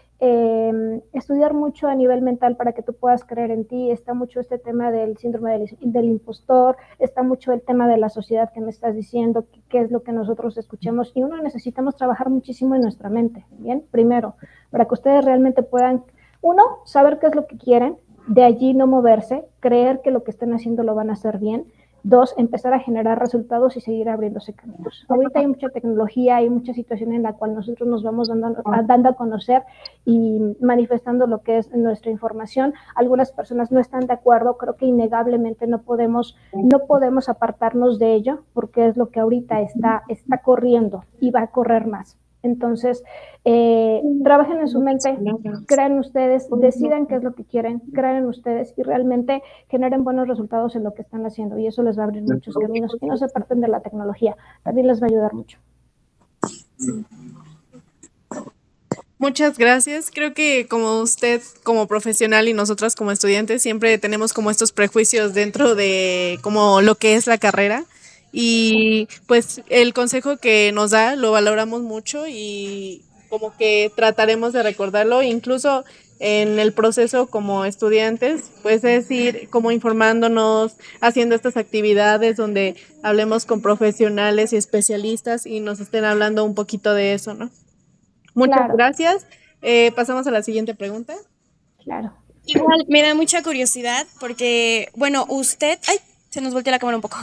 estudiar mucho a nivel mental para que tú puedas creer en ti. Está mucho este tema del síndrome del impostor, está mucho el tema de la sociedad que me estás diciendo, qué es lo que nosotros escuchemos, y uno necesitamos trabajar muchísimo en nuestra mente, ¿bien? Primero, para que ustedes realmente puedan, uno, saber qué es lo que quieren, de allí no moverse, creer que lo que están haciendo lo van a hacer bien. Dos, empezar a generar resultados y seguir abriéndose caminos. Ahorita hay mucha tecnología, hay mucha situación en la cual nosotros nos vamos dando a conocer y manifestando lo que es nuestra información. Algunas personas no están de acuerdo, creo que innegablemente no podemos apartarnos de ello, porque es lo que ahorita está corriendo y va a correr más. Entonces, trabajen en su mente, crean ustedes, decidan qué es lo que quieren, crean en ustedes y realmente generen buenos resultados en lo que están haciendo, y eso les va a abrir muchos caminos. Y no se parten de la tecnología, también les va a ayudar mucho. Muchas gracias. Creo que como usted como profesional y nosotras como estudiantes siempre tenemos como estos prejuicios dentro de como lo que es la carrera, y pues el consejo que nos da lo valoramos mucho y como que trataremos de recordarlo incluso en el proceso como estudiantes, pues es ir como informándonos, haciendo estas actividades donde hablemos con profesionales y especialistas y nos estén hablando un poquito de eso, ¿no? Muchas Claro, gracias. Pasamos a la siguiente pregunta. claro. Igual me da mucha curiosidad porque, bueno, usted, ay, se nos volteó la cámara un poco.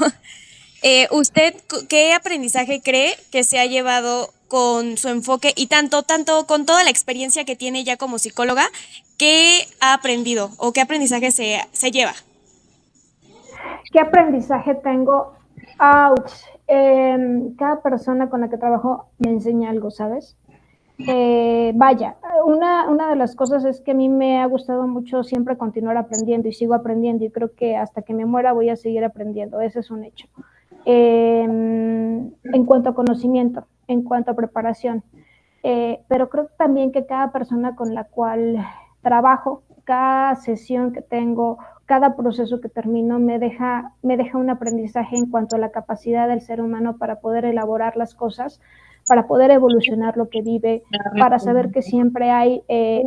¿Usted qué aprendizaje cree que se ha llevado con su enfoque y tanto con toda la experiencia que tiene ya como psicóloga, qué ha aprendido o qué aprendizaje se lleva? ¿Qué aprendizaje tengo? Ouch. Cada persona con la que trabajo me enseña algo, ¿sabes? Vaya, una de las cosas es que a mí me ha gustado mucho siempre continuar aprendiendo y sigo aprendiendo, y creo que hasta que me muera voy a seguir aprendiendo, ese es un hecho. En cuanto a conocimiento, en cuanto a preparación, pero creo también que cada persona con la cual trabajo, cada sesión que tengo, cada proceso que termino me deja un aprendizaje en cuanto a la capacidad del ser humano para poder elaborar las cosas, para poder evolucionar lo que vive, para saber que siempre hay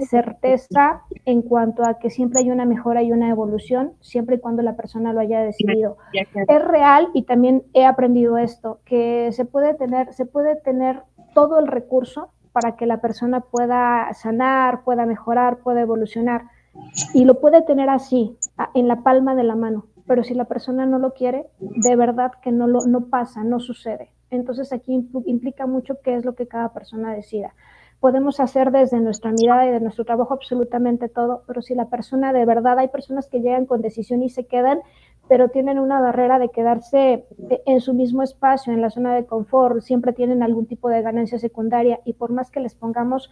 certeza en cuanto a que siempre hay una mejora y una evolución, siempre y cuando la persona lo haya decidido. Es real, y también he aprendido esto, que se puede tener todo el recurso para que la persona pueda sanar, pueda mejorar, pueda evolucionar, y lo puede tener así, en la palma de la mano, pero si la persona no lo quiere, de verdad que no pasa, no sucede. Entonces aquí implica mucho qué es lo que cada persona decida. Podemos hacer desde nuestra mirada y de nuestro trabajo absolutamente todo, pero si la persona de verdad, hay personas que llegan con decisión y se quedan, pero tienen una barrera de quedarse en su mismo espacio, en la zona de confort, siempre tienen algún tipo de ganancia secundaria, y por más que les pongamos,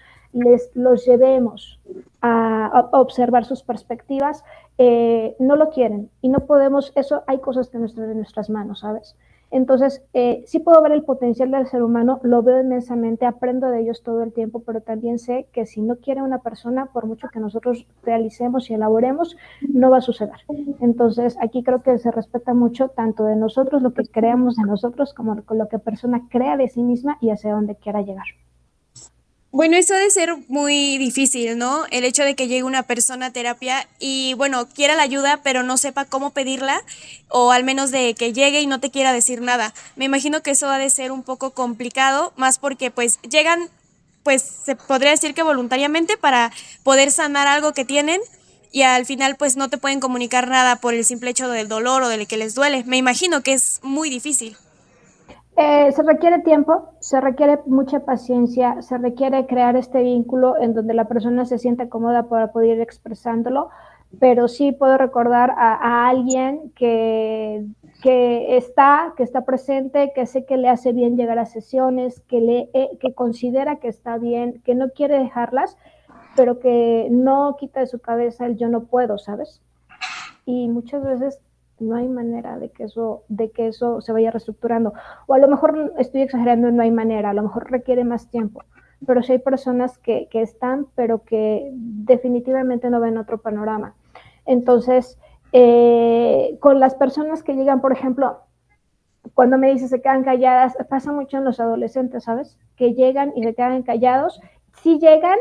los llevemos a observar sus perspectivas, no lo quieren y no podemos, eso hay cosas que no están en nuestras manos, ¿sabes? Entonces, sí puedo ver el potencial del ser humano, lo veo inmensamente, aprendo de ellos todo el tiempo, pero también sé que si no quiere una persona, por mucho que nosotros realicemos y elaboremos, no va a suceder. Entonces, aquí creo que se respeta mucho tanto de nosotros, lo que creamos de nosotros, como lo que la persona crea de sí misma y hacia dónde quiera llegar. Bueno, eso ha de ser muy difícil, ¿no? El hecho de que llegue una persona a terapia y, bueno, quiera la ayuda, pero no sepa cómo pedirla, o al menos de que llegue y no te quiera decir nada. Me imagino que eso ha de ser un poco complicado, más porque pues llegan, pues se podría decir que voluntariamente para poder sanar algo que tienen, y al final pues no te pueden comunicar nada por el simple hecho del dolor o del que les duele. Me imagino que es muy difícil. Se requiere tiempo, se requiere mucha paciencia, se requiere crear este vínculo en donde la persona se sienta cómoda para poder ir expresándolo. pero sí puedo recordar a alguien que está presente, que sé que le hace bien llegar a sesiones, que considera que está bien, que no quiere dejarlas, pero que no quita de su cabeza el yo no puedo, ¿sabes? Y muchas veces no hay manera de que eso se vaya reestructurando. O a lo mejor estoy exagerando, no hay manera, a lo mejor requiere más tiempo. Pero sí hay personas que están, pero que definitivamente no ven otro panorama. Entonces, con las personas que llegan, por ejemplo, cuando me dices se quedan calladas, pasa mucho en los adolescentes, ¿sabes? Que llegan y se quedan callados. Si llegan,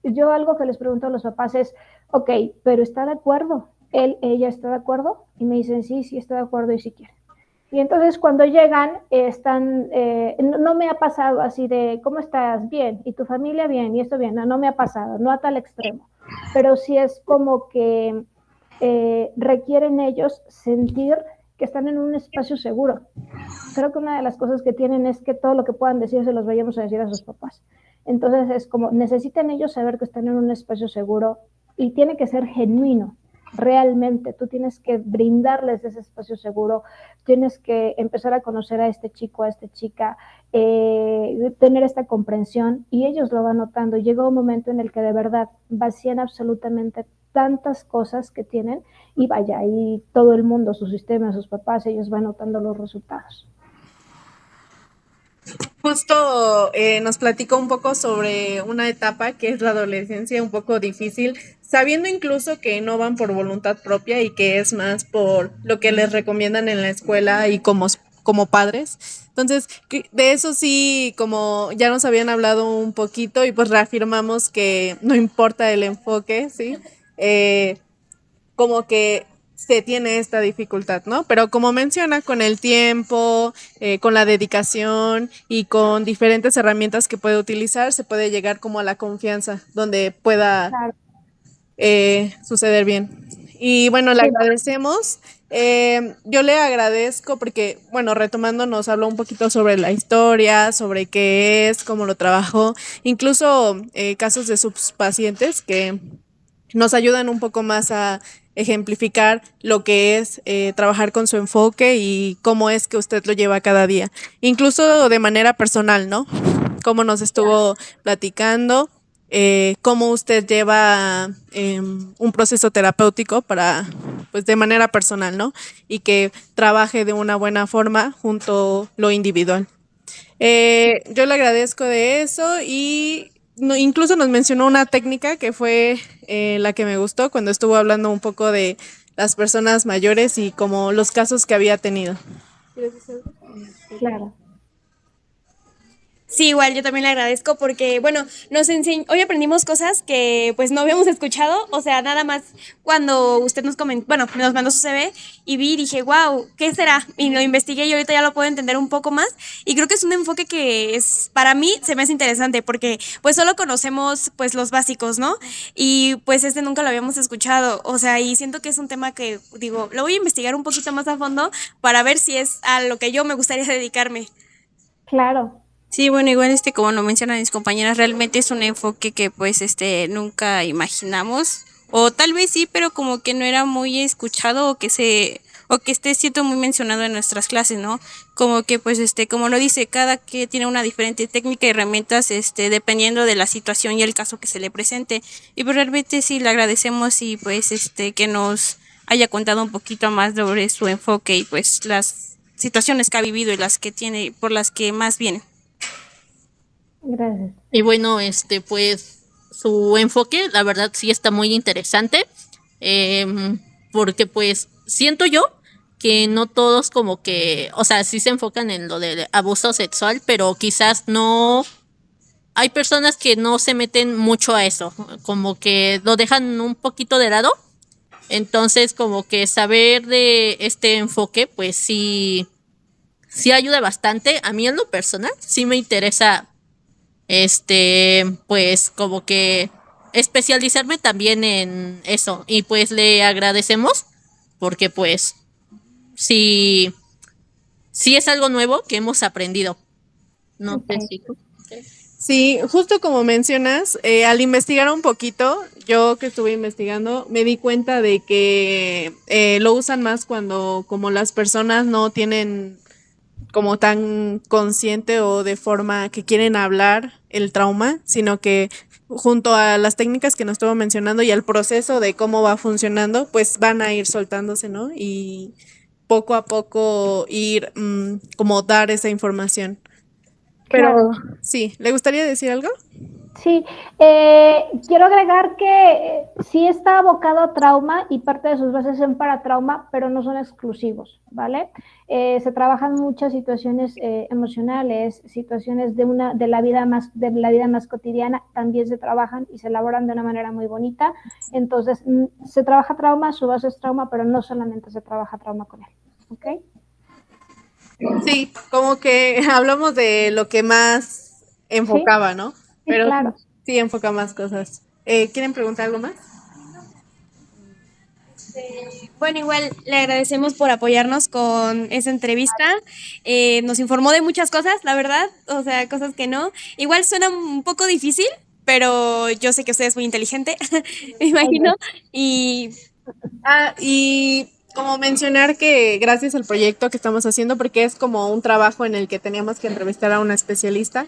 yo algo que les pregunto a los papás es, ok, pero ¿está de acuerdo? Ella está de acuerdo, y me dicen sí, sí está de acuerdo y sí quiere. Y entonces cuando llegan, no me ha pasado así de, ¿cómo estás? Bien, ¿y tu familia? Bien, y esto bien, no me ha pasado, no a tal extremo, pero sí es como que requieren ellos sentir que están en un espacio seguro. Creo que una de las cosas que tienen es que todo lo que puedan decir se los vayamos a decir a sus papás. Entonces es como, necesitan ellos saber que están en un espacio seguro y tiene que ser genuino. Realmente, tú tienes que brindarles ese espacio seguro, tienes que empezar a conocer a este chico, a esta chica, tener esta comprensión, y ellos lo van notando. Llega un momento en el que de verdad vacían absolutamente tantas cosas que tienen, y vaya, y todo el mundo, su sistema, sus papás, ellos van notando los resultados. Justo nos platicó un poco sobre una etapa que es la adolescencia, un poco difícil, sabiendo incluso que no van por voluntad propia y que es más por lo que les recomiendan en la escuela y como padres. Entonces, de eso sí, como ya nos habían hablado un poquito, y pues reafirmamos que no importa el enfoque, ¿sí? Como que se tiene esta dificultad, ¿no? Pero como menciona, con el tiempo, con la dedicación y con diferentes herramientas que puede utilizar, se puede llegar como a la confianza, donde pueda suceder bien. Y bueno, le agradecemos. Yo le agradezco porque, bueno, retomando, nos habló un poquito sobre la historia, sobre qué es, cómo lo trabajó, incluso casos de sus pacientes que nos ayudan un poco más a ejemplificar lo que es trabajar con su enfoque y cómo es que usted lo lleva cada día, incluso de manera personal, ¿no? Cómo nos estuvo platicando, cómo usted lleva un proceso terapéutico para, pues de manera personal, ¿no? Y que trabaje de una buena forma junto lo individual. Yo le agradezco de eso, y incluso nos mencionó una técnica que fue la que me gustó cuando estuvo hablando un poco de las personas mayores y como los casos que había tenido. Claro. Sí, igual yo también le agradezco porque, bueno, hoy aprendimos cosas que pues no habíamos escuchado, o sea, nada más cuando usted nos comentó, bueno, nos mandó su CV y vi y dije, wow, ¿qué será? Y lo investigué y ahorita ya lo puedo entender un poco más, y creo que es un enfoque que es, para mí se me hace interesante porque pues solo conocemos pues los básicos, ¿no? Y pues nunca lo habíamos escuchado, o sea, y siento que es un tema que, digo, lo voy a investigar un poquito más a fondo para ver si es a lo que yo me gustaría dedicarme. Claro. Sí, bueno, igual como lo mencionan mis compañeras, realmente es un enfoque que pues nunca imaginamos, o tal vez sí, pero como que no era muy escuchado o que esté siendo muy mencionado en nuestras clases, ¿no? Como que pues como lo dice, cada que tiene una diferente técnica y herramientas dependiendo de la situación y el caso que se le presente. Y pues realmente sí le agradecemos, y pues que nos haya contado un poquito más sobre su enfoque y pues las situaciones que ha vivido y las que tiene, por las que más viene. Gracias. Y bueno, pues su enfoque, la verdad, sí está muy interesante, porque pues siento yo que no todos como que, o sea, sí se enfocan en lo del abuso sexual, pero quizás no, hay personas que no se meten mucho a eso, como que lo dejan un poquito de lado. Entonces, como que saber de este enfoque, pues sí ayuda bastante. A mí en lo personal, sí me interesa pues como que especializarme también en eso, y pues le agradecemos porque pues sí es algo nuevo que hemos aprendido. No Ok. sé si Sí, justo como mencionas, al investigar un poquito, yo que estuve investigando, me di cuenta de que lo usan más cuando como las personas no tienen como tan consciente o de forma que quieren hablar el trauma, sino que junto a las técnicas que nos estuvo mencionando y al proceso de cómo va funcionando, pues van a ir soltándose, ¿no? Y poco a poco ir como dar esa información. Pero Claro. sí, ¿le gustaría decir algo? Sí, quiero agregar que sí está abocado a trauma y parte de sus bases son para trauma, pero no son exclusivos, ¿vale? Se trabajan muchas situaciones emocionales, situaciones de la vida más cotidiana, también se trabajan y se elaboran de una manera muy bonita. Entonces, se trabaja trauma, su base es trauma, pero no solamente se trabaja trauma con él, ¿ok? Sí, como que hablamos de lo que más Sí, enfocaba, ¿no? sí, Pero claro. sí enfoca más cosas. ¿Quieren preguntar algo más? Bueno, igual le agradecemos por apoyarnos con esa entrevista. Nos informó de muchas cosas, la verdad, o sea, cosas que no. Igual suena un poco difícil, pero yo sé que usted es muy inteligente, me imagino. Y Y como mencionar que gracias al proyecto que estamos haciendo, porque es como un trabajo en el que teníamos que entrevistar a una especialista,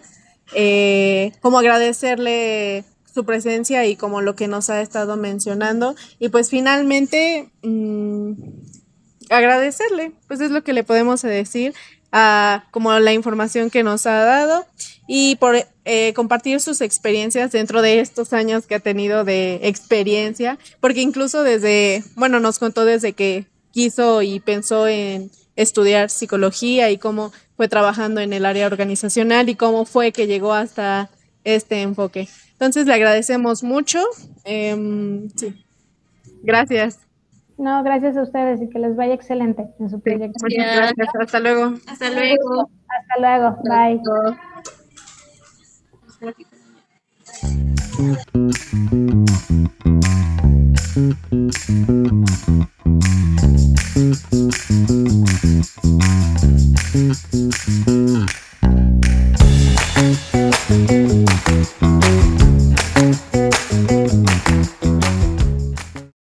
como agradecerle su presencia y como lo que nos ha estado mencionando. Y pues finalmente, agradecerle, pues es lo que le podemos decir, a como la información que nos ha dado y por compartir sus experiencias dentro de estos años que ha tenido de experiencia, porque incluso desde, bueno, nos contó desde que quiso y pensó en estudiar psicología y cómo fue trabajando en el área organizacional y cómo fue que llegó hasta este enfoque. Entonces le agradecemos mucho. Sí, gracias. No, gracias a ustedes y que les vaya excelente en su Sí, proyecto. muchas gracias. Hasta luego. Hasta Un gusto. luego. Hasta luego. Bye. Luego.